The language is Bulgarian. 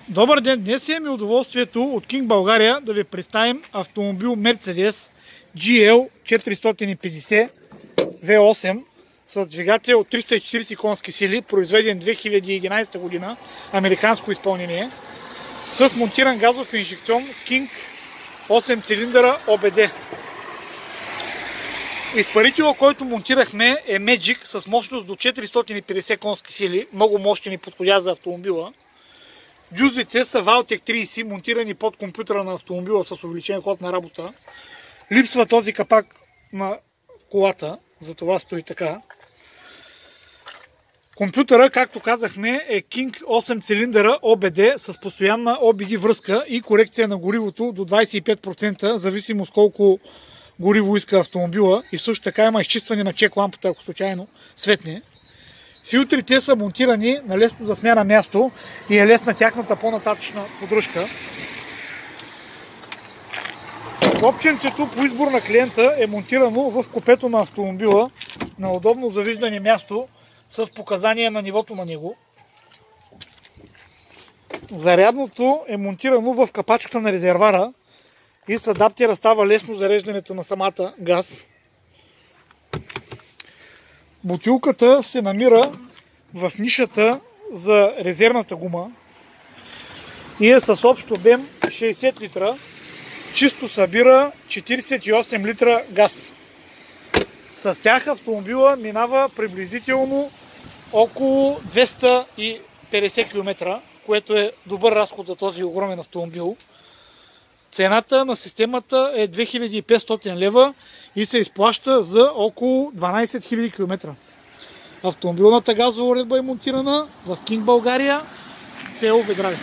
Добър ден! Днес имаме удоволствието от King България да ви представим автомобил Mercedes GL 450 V8 с двигател от 340 конски сили, произведен 2011 година, американско изпълнение, с монтиран газов инжекцион King 8 цилиндъра OBD. Изпарителът, който монтирахме, е Magic с мощност до 450 конски сили, много мощен и подходящ за автомобила. Дюзите са Valtec 30, монтирани под компютъра на автомобила с увеличен ход на работа. Липсва този капак на колата, затова стои така. Компютъра, както казахме, е King 8 цилиндъра OBD с постоянна OBD връзка и корекция на горивото до 25%, зависимост колко гориво иска автомобила, и също така има изчистване на чек лампата, ако случайно светне. Филтрите са монтирани на лесно за смяна място и е лесна тяхната по-нататъчна поддръжка. Копченцето по избор на клиента е монтирано в купето на автомобила на удобно за виждане място с показания на нивото на него. Зарядното е монтирано в капачката на резервара и с адаптера става лесно зареждането на самата газ. Бутилката се намира в нишата за резервната гума и е с общ обем 60 литра. Чисто събира 48 литра газ. С тях автомобила минава приблизително около 250 км, което е добър разход за този огромен автомобил. Цената на системата е 2500 лева и се изплаща за около 12 000 км. Автомобилната газова уредба е монтирана в King България, село Ведраве.